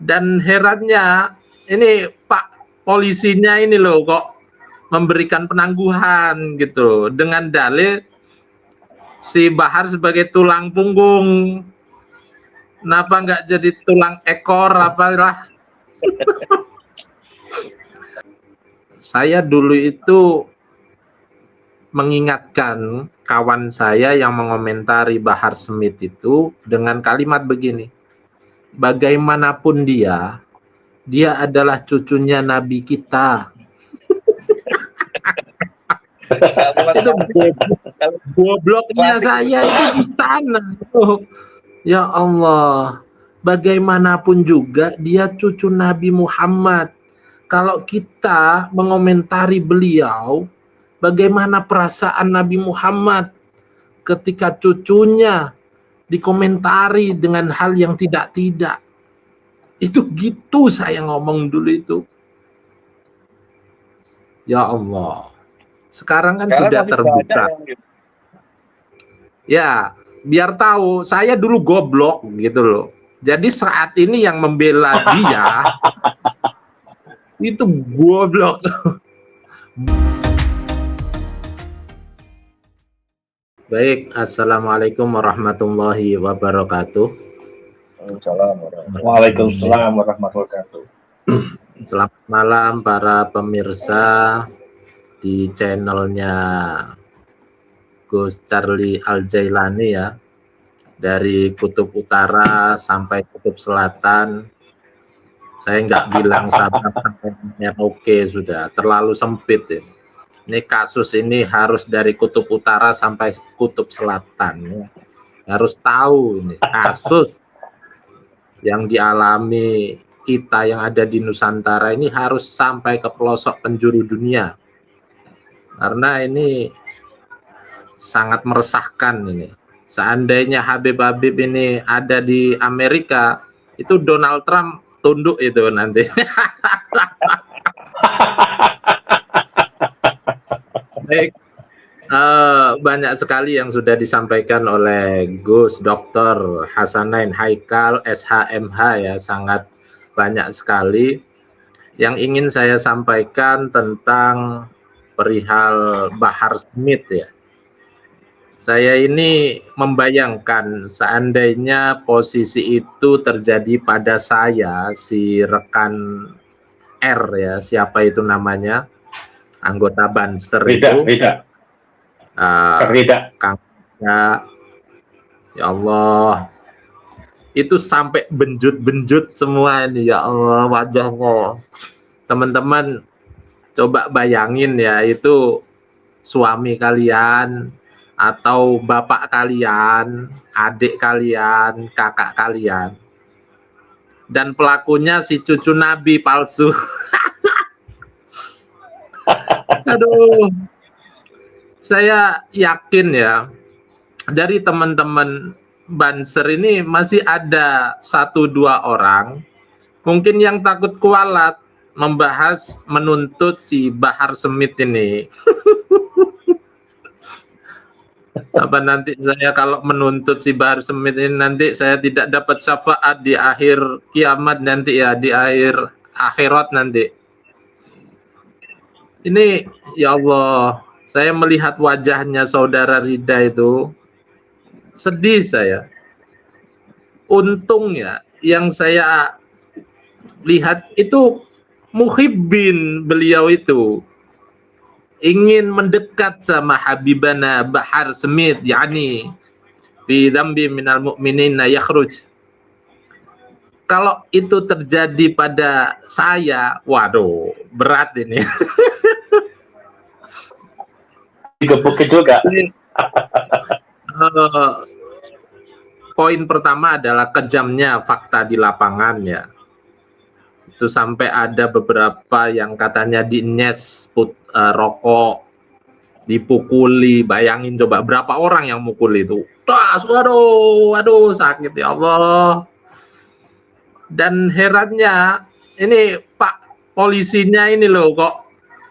Dan herannya ini Pak polisinya ini loh kok memberikan penangguhan gitu dengan dalil si Bahar sebagai tulang punggung. Kenapa nggak jadi tulang ekor apalah? Saya dulu itu mengingatkan kawan saya yang mengomentari Bahar Smith itu dengan kalimat begini, bagaimanapun dia adalah cucunya Nabi kita. Itu gobloknya saya itu di sana. Ya Allah, bagaimanapun juga dia cucu Nabi Muhammad. Kalau kita mengomentari beliau, bagaimana perasaan Nabi Muhammad ketika cucunya dikomentari dengan hal yang tidak-tidak. Itu gitu saya ngomong dulu itu. Ya Allah. Sekarang kan sudah terbuka. Ya, biar tahu saya dulu goblok gitu loh. Jadi saat ini yang membela dia itu goblok. Baik, assalamualaikum warahmatullahi wabarakatuh. Waalaikumsalam warahmatullahi wabarakatuh. Selamat malam para pemirsa di channelnya Gus Charlie Al-Jailani ya, dari kutub utara sampai kutub selatan. Saya nggak bilang sampai oke, sudah terlalu sempit ya. Ini kasus ini harus dari kutub utara sampai kutub selatan ya. Harus tahu ini kasus yang dialami kita yang ada di Nusantara ini harus sampai ke pelosok penjuru dunia, karena ini sangat meresahkan ini. Seandainya Habib ini ada di Amerika, itu Donald Trump tunduk itu nanti. Baik, banyak sekali yang sudah disampaikan oleh Gus Dr. Hasanain Haikal SHMH ya, sangat banyak sekali. Yang ingin saya sampaikan tentang perihal Bahar Smith ya. Saya ini membayangkan seandainya posisi itu terjadi pada saya, si rekan R ya, siapa itu namanya, anggota Banser itu. Kang ya Allah, itu sampai benjut-benjut semua ini ya Allah wajahnya. Teman-teman coba bayangin ya, itu suami kalian atau bapak kalian, adik kalian, kakak kalian, dan pelakunya si cucu Nabi palsu. Aduh, saya yakin ya, dari teman-teman Banser ini masih ada 1-2 orang mungkin yang takut kualat membahas menuntut si Bahar Smith ini. Apa nanti saya kalau menuntut si Bahar Smith ini nanti saya tidak dapat syafaat di akhir kiamat nanti ya, di akhir akhirat nanti. Ini ya Allah, saya melihat wajahnya saudara Rida itu sedih saya. Untungnya yang saya lihat itu muhibbin beliau itu ingin mendekat sama Habibana Bahar Smith, yakni fi dzambi minal mu'minina yakhruj. Kalau itu terjadi pada saya, waduh, berat ini. Digebukin juga. Poin pertama adalah kejamnya fakta di lapangan ya. Itu sampai ada beberapa yang katanya dinyes rokok, dipukuli. Bayangin coba berapa orang yang mukul itu. Waduh, sakit ya Allah. Dan herannya ini Pak polisinya ini loh kok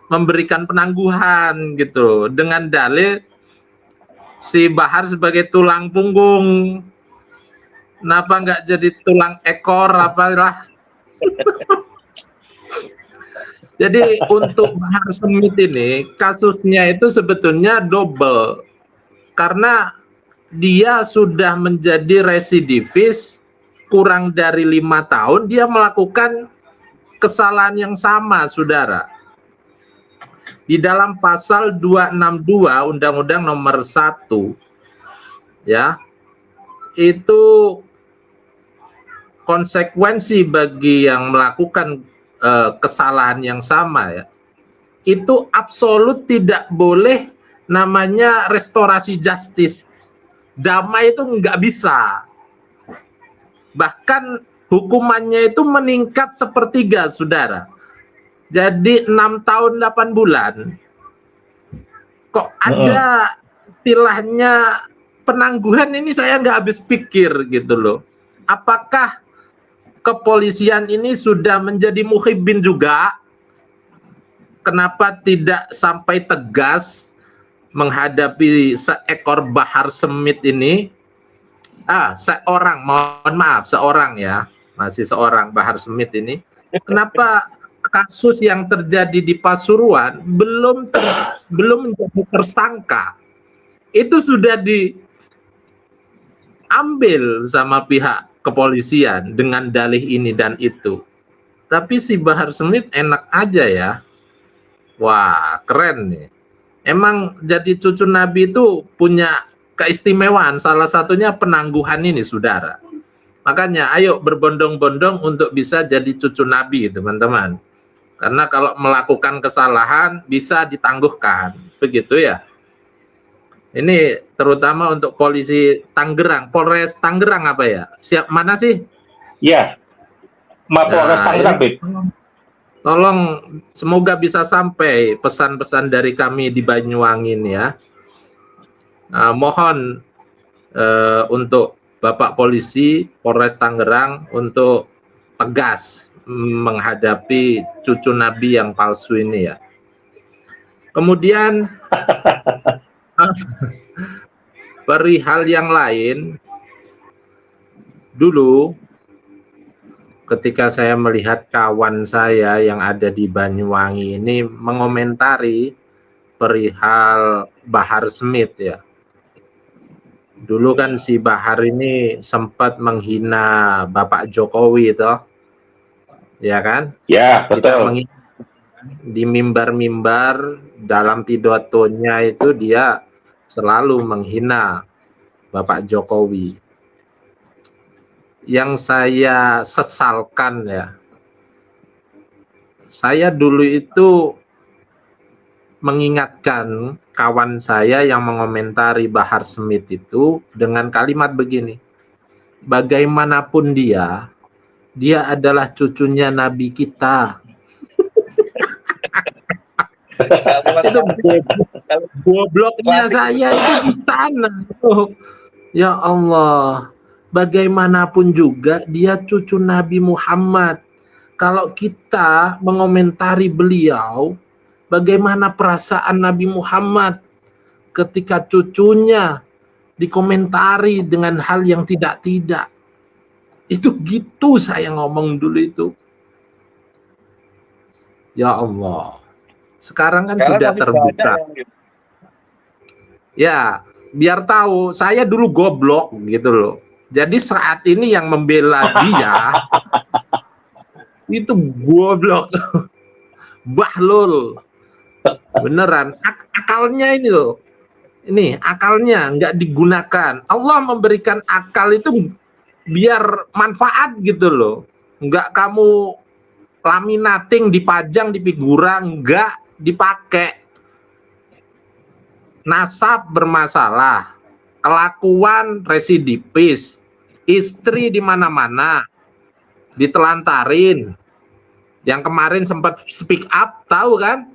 memberikan penangguhan gitu dengan dalil si Bahar sebagai tulang punggung. Kenapa nggak jadi tulang ekor apalah? Jadi untuk Bahar Smith ini kasusnya itu sebetulnya double karena dia sudah menjadi residivis kurang dari 5 tahun dia melakukan kesalahan yang sama, saudara. Di dalam pasal 262 Undang-Undang Nomor 1 ya, itu konsekuensi bagi yang melakukan kesalahan yang sama ya, itu absolut tidak boleh namanya restorasi justice. Damai itu nggak bisa. Bahkan hukumannya itu meningkat sepertiga, saudara. Jadi 6 tahun 8 bulan. Kok ada istilahnya penangguhan ini saya nggak habis pikir gitu loh. Apakah kepolisian ini sudah menjadi muhibbin juga? Kenapa tidak sampai tegas menghadapi seekor Bahar Smith ini? Seorang ya, masih seorang Bahar Smith ini. Kenapa kasus yang terjadi di Pasuruan belum menjadi tersangka? Itu sudah diambil sama pihak kepolisian dengan dalih ini dan itu. Tapi si Bahar Smith enak aja ya. Wah, keren nih. Emang jadi cucu Nabi itu punya keistimewaan, salah satunya penangguhan ini, saudara. Makanya ayo berbondong-bondong untuk bisa jadi cucu Nabi, teman-teman. Karena kalau melakukan kesalahan bisa ditangguhkan, begitu ya. Ini terutama untuk polisi Tangerang, Polres Tangerang apa ya? Siap mana sih? Iya, Mapolres Tangerang, Bib. Tolong semoga bisa sampai pesan-pesan dari kami di Banyuwangi ini ya. Mohon untuk Bapak Polisi Polres Tangerang untuk tegas menghadapi cucu Nabi yang palsu ini ya. Kemudian perihal yang lain, dulu ketika saya melihat kawan saya yang ada di Banyuwangi ini mengomentari perihal Bahar Smith ya. Dulu kan si Bahar ini sempat menghina Bapak Jokowi toh, ya kan? Ya, betul. Di mimbar-mimbar dalam pidatonya itu dia selalu menghina Bapak Jokowi. Yang saya sesalkan ya, saya dulu itu mengingatkan kawan saya yang mengomentari Bahar Smith itu dengan kalimat begini, bagaimanapun dia adalah cucunya Nabi kita. Itu gobloknya saya itu di sana. Ya Allah, bagaimanapun juga dia cucu Nabi Muhammad. Kalau kita mengomentari beliau, bagaimana perasaan Nabi Muhammad ketika cucunya dikomentari dengan hal yang tidak-tidak. Itu gitu saya ngomong dulu itu. Ya Allah. Sekarang kan sudah terbuka. Ya, biar tahu saya dulu goblok gitu loh. Jadi saat ini yang membela dia itu goblok. Bahlul. Beneran. Akalnya ini loh. Ini akalnya nggak digunakan. Allah memberikan akal itu biar manfaat gitu loh. Nggak kamu laminating, dipajang di figura, nggak dipakai. Nasab bermasalah, kelakuan residivis, istri di mana-mana, ditelantarin. Yang kemarin sempat speak up, tahu kan?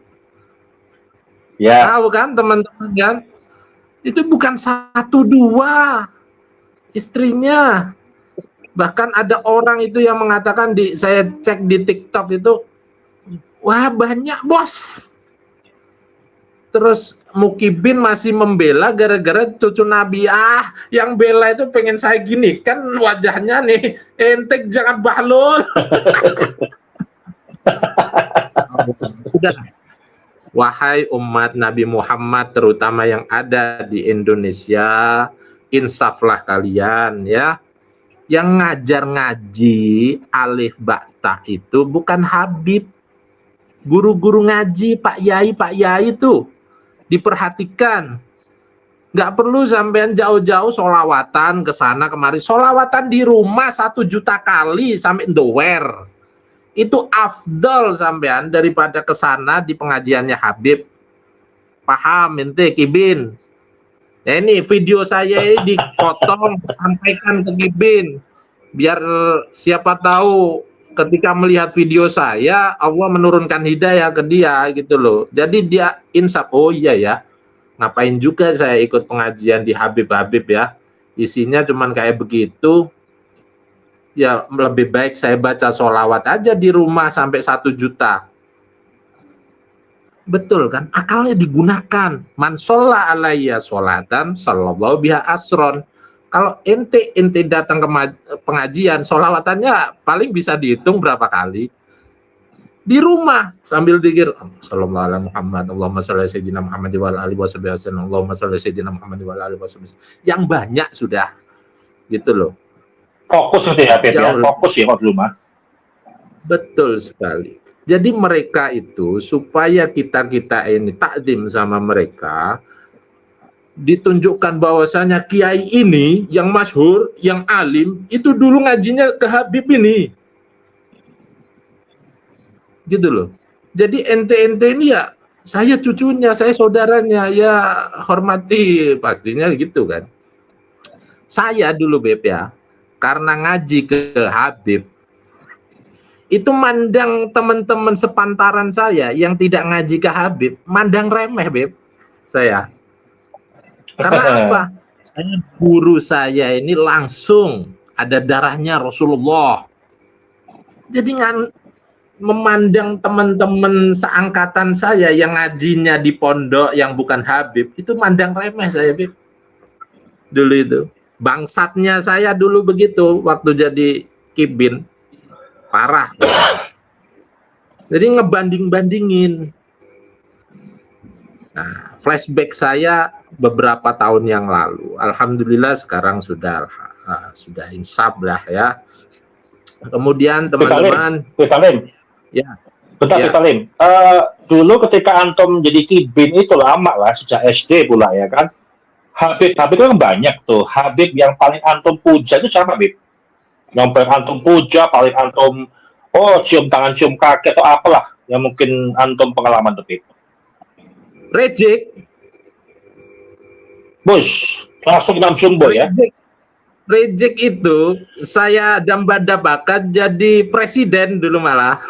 Ya. Tahu kan teman-teman kan? Itu bukan 1, 2 istrinya. Bahkan ada orang itu yang mengatakan saya cek di TikTok itu, wah banyak bos. terus Mukibin masih membela gara-gara cucu Nabi. Yang bela itu pengen saya gini kan wajahnya nih, ente jangan bahlul. Udah. Wahai umat Nabi Muhammad, terutama yang ada di Indonesia, insaflah kalian ya. Yang ngajar ngaji alif bakta itu bukan Habib. Guru-guru ngaji, Pak Yai itu diperhatikan. Nggak perlu sampean jauh-jauh solawatan ke sana kemari. Solawatan di rumah 1 juta kali sampai ndower. Itu afdal sampean daripada ke sana di pengajiannya Habib. Paham ente Kibin? Ya ini video saya ini dipotong, sampaikan ke Kibin. Biar siapa tahu ketika melihat video saya, Allah menurunkan hidayah ke dia gitu loh. Jadi dia insaf, oh iya ya, ngapain juga saya ikut pengajian di Habib-Habib ya. Isinya cuman kayak begitu. Ya lebih baik saya baca sholawat aja di rumah sampai 1 juta. Betul kan? Akalnya digunakan. Man sholla alayya sholatan, sallallahu biha asron. Kalau ente datang ke pengajian, sholawatannya paling bisa dihitung berapa kali. Di rumah sambil zikir, sallallahu alaihi Muhammad, Allahumma sholli ala sayyidina Muhammad wa ala alihi wasallam, Allahumma sholli ala sayyidina Muhammad wa ala alihi wasallam. Yang banyak sudah. Gitu loh. Fokus gitu ya, Beb, ya. Fokus ya kalau di rumah. Betul sekali. Jadi mereka itu supaya kita ini takdim sama mereka, ditunjukkan bahwasanya kiai ini yang masyhur, yang alim, itu dulu ngajinya ke Habib ini. Gitu loh. Jadi ente ini ya, saya cucunya, saya saudaranya, ya hormati pastinya gitu kan. Saya dulu Beb ya, karena ngaji ke Habib, itu mandang teman-teman sepantaran saya yang tidak ngaji ke Habib, mandang remeh Beb, saya. Karena apa? Guru saya ini langsung ada darahnya Rasulullah. Jadi memandang teman-teman seangkatan saya yang ngajinya di pondok yang bukan Habib, itu mandang remeh saya, Bib. Dulu itu. Bangsatnya saya dulu begitu waktu jadi Kibin. Parah. Jadi ngebanding-bandingin. Nah, flashback saya beberapa tahun yang lalu. Alhamdulillah sekarang sudah insaf lah ya. Kemudian teman-teman, ya. Bentar, ya. Dulu ketika antum jadi Kibin itu lama lah, sejak SD pula ya kan. Habib kan banyak tuh. Habib yang paling antum puja itu siapa, Habib? Yang paling antum puja, paling antum cium tangan, cium kaki atau apalah yang mungkin antum pengalaman tuh, Habib. Rejek. Bos, langsung Imam Jumbo ya. Rejek itu saya damba bakat jadi presiden dulu malah.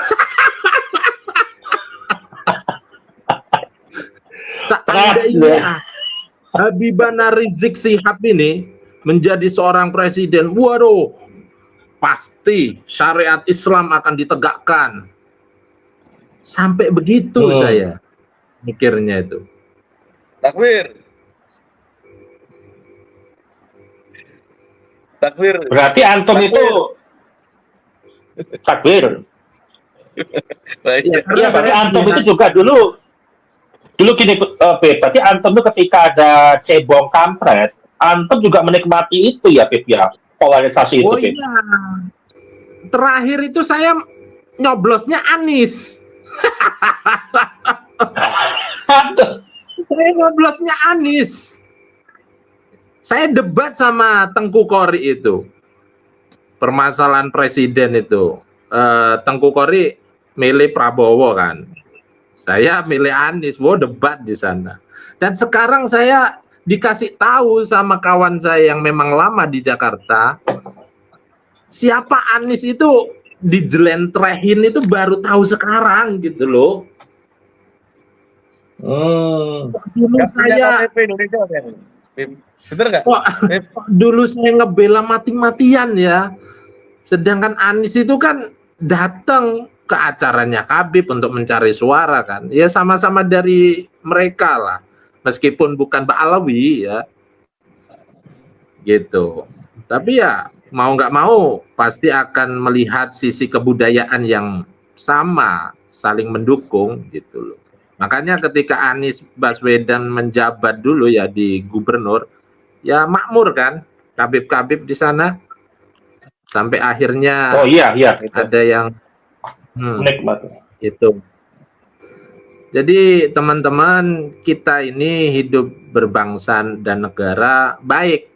Seandainya Habibana Rizik Sihab ini menjadi seorang presiden, waduh, pasti syariat Islam akan ditegakkan. Sampai begitu saya mikirnya itu. Takbir. Berarti antum itu takbir. Iya, berarti antum itu juga dulu gini, berarti antum itu ketika ada cebong kampret, antum juga menikmati itu ya, Beb ya, polarisasi itu, Beb. Iya. Terakhir itu saya nyoblosnya Anies. Saya nyoblosnya Anies. Saya debat sama Tengku Kori itu. Permasalahan presiden itu. Tengku Kori milih Prabowo kan. Saya milih Anies. Wow, debat di sana. Dan sekarang saya dikasih tahu sama kawan saya yang memang lama di Jakarta. Siapa Anies itu dijelentrehin itu baru tahu sekarang gitu loh. Dulu saya Indonesia, bener nggak? Dulu saya ngebela mati-matian ya. Sedangkan Anies itu kan datang ke acaranya Habib untuk mencari suara kan. Ya sama-sama dari mereka lah. Meskipun bukan Ba'alawi ya. Gitu. Tapi ya mau nggak mau pasti akan melihat sisi kebudayaan yang sama, saling mendukung gitu loh. Makanya ketika Anies Baswedan menjabat dulu ya di gubernur, ya makmur kan, Habib-habib di sana sampai akhirnya Oh iya itu. ada yang Nikmat. itu. Jadi teman-teman, kita ini hidup berbangsa dan negara baik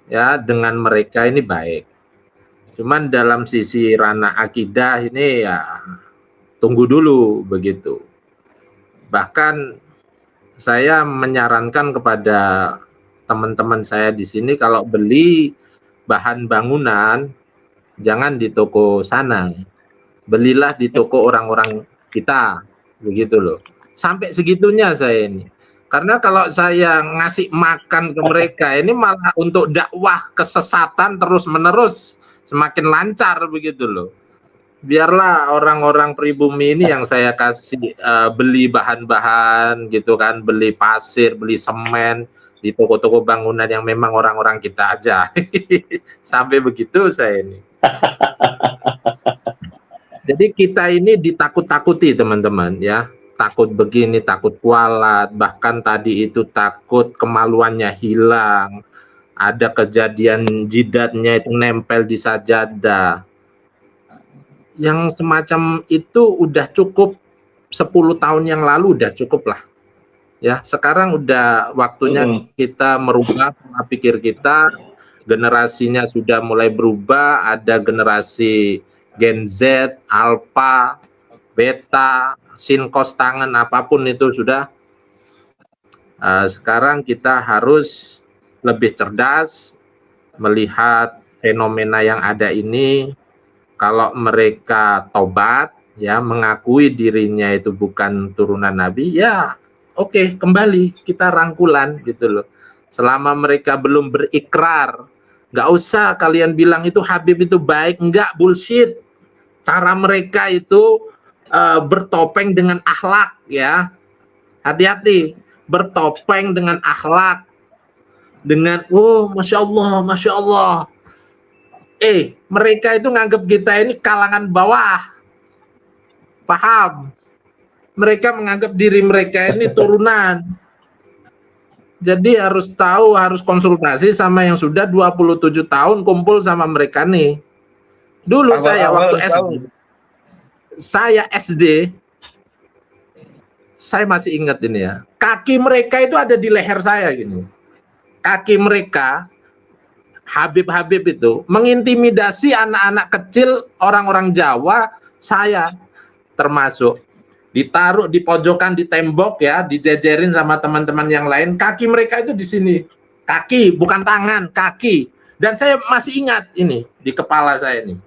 ya, dengan mereka ini baik. Cuman dalam sisi ranah akidah ini ya tunggu dulu begitu. Bahkan saya menyarankan kepada teman-teman saya di sini kalau beli bahan bangunan jangan di toko sana. Belilah di toko orang-orang kita, begitu loh. Sampai segitunya saya ini. Karena kalau saya ngasih makan ke mereka ini malah untuk dakwah kesesatan terus-menerus semakin lancar begitu loh. Biarlah orang-orang pribumi ini yang saya kasih beli bahan-bahan gitu kan, beli pasir, beli semen di toko-toko bangunan yang memang orang-orang kita aja. Sampai begitu saya ini. Jadi kita ini ditakut-takuti teman-teman ya. Takut begini, takut kualat, bahkan tadi itu takut kemaluannya hilang. Ada kejadian jidatnya itu nempel di sajadah. Yang semacam itu udah cukup 10 tahun yang lalu udah cukup lah. Ya, sekarang udah waktunya kita merubah pola pikir kita. Generasinya sudah mulai berubah, ada generasi Gen Z, Alpha, Beta, Sinkos tangan apapun itu sudah. Sekarang kita harus lebih cerdas melihat fenomena yang ada ini. Kalau mereka tobat, ya mengakui dirinya itu bukan turunan Nabi, ya oke, kembali kita rangkulan gitu loh. Selama mereka belum berikrar, nggak usah kalian bilang itu Habib itu baik, enggak, bullshit. Cara mereka itu bertopeng dengan akhlak ya, hati-hati, bertopeng dengan akhlak, dengan masya Allah. Mereka itu nganggap kita ini kalangan bawah, paham? Mereka menganggap diri mereka ini turunan. Jadi harus tahu, harus konsultasi sama yang sudah 27 tahun kumpul sama mereka nih. Dulu saya waktu SD, saya masih ingat ini ya. Kaki mereka itu ada di leher saya gini. Kaki mereka Habib-habib itu mengintimidasi anak-anak kecil orang-orang Jawa, saya termasuk, ditaruh di pojokan di tembok ya, dijejerin sama teman-teman yang lain. Kaki mereka itu di sini, kaki bukan tangan, kaki. Dan saya masih ingat ini di kepala saya ini.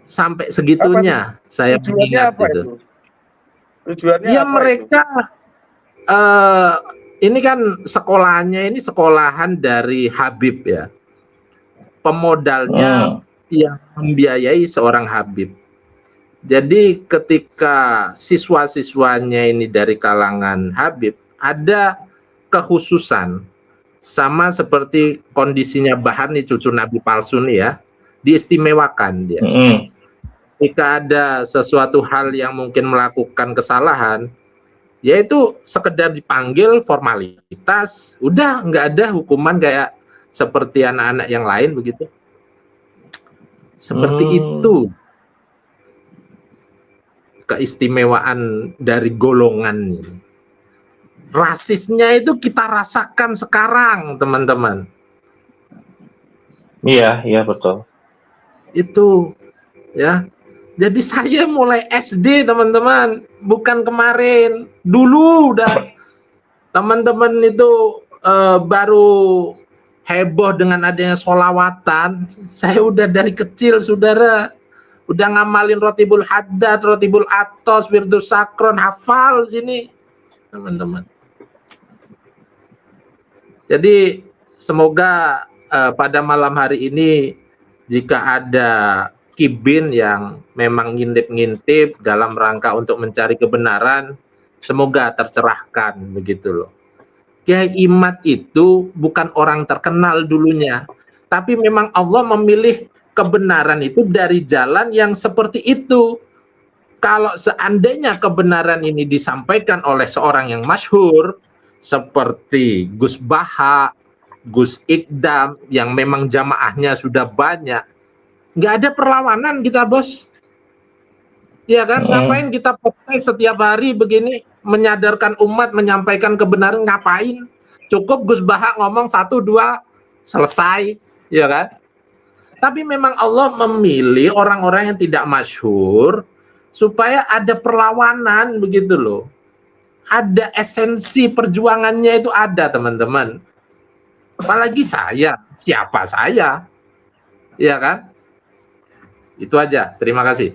Sampai segitunya saya ingat itu. Tujuannya ya apa mereka ini kan sekolahnya ini sekolahan dari Habib ya. Pemodalnya yang membiayai seorang Habib. Jadi ketika siswa-siswanya ini dari kalangan Habib, ada kekhususan sama seperti kondisinya Bahar nih, cucu Nabi palsu nih ya, diistimewakan dia. Jika ada sesuatu hal yang mungkin melakukan kesalahan, yaitu sekedar dipanggil formalitas, udah nggak ada hukuman kayak seperti anak-anak yang lain begitu. Seperti itu keistimewaan dari golongan ini. Rasisnya itu kita rasakan sekarang, teman-teman. Iya betul. Itu ya. Jadi saya mulai SD teman-teman, bukan kemarin, dulu udah teman-teman itu baru heboh dengan adanya sholawatan. Saya udah dari kecil saudara, udah ngamalin Rotibul Haddad, Rotibul Atos, Wirdus Sakron, hafal sini teman-teman. Jadi semoga pada malam hari ini jika ada Kibin yang memang ngintip-ngintip dalam rangka untuk mencari kebenaran, semoga tercerahkan begitu loh. Kiai Imad itu bukan orang terkenal dulunya, tapi memang Allah memilih kebenaran itu dari jalan yang seperti itu. Kalau seandainya kebenaran ini disampaikan oleh seorang yang masyhur seperti Gus Baha, Gus Ikdam yang memang jamaahnya sudah banyak, nggak ada perlawanan kita, bos. Ya kan, ngapain kita podcast setiap hari begini menyadarkan umat, menyampaikan kebenaran, ngapain? Cukup Gus Baha ngomong 1, 2 selesai, ya kan? Tapi memang Allah memilih orang-orang yang tidak masyhur supaya ada perlawanan begitu loh. Ada esensi perjuangannya itu ada, teman-teman. Apalagi saya, siapa saya? Ya kan? Itu aja. Terima kasih.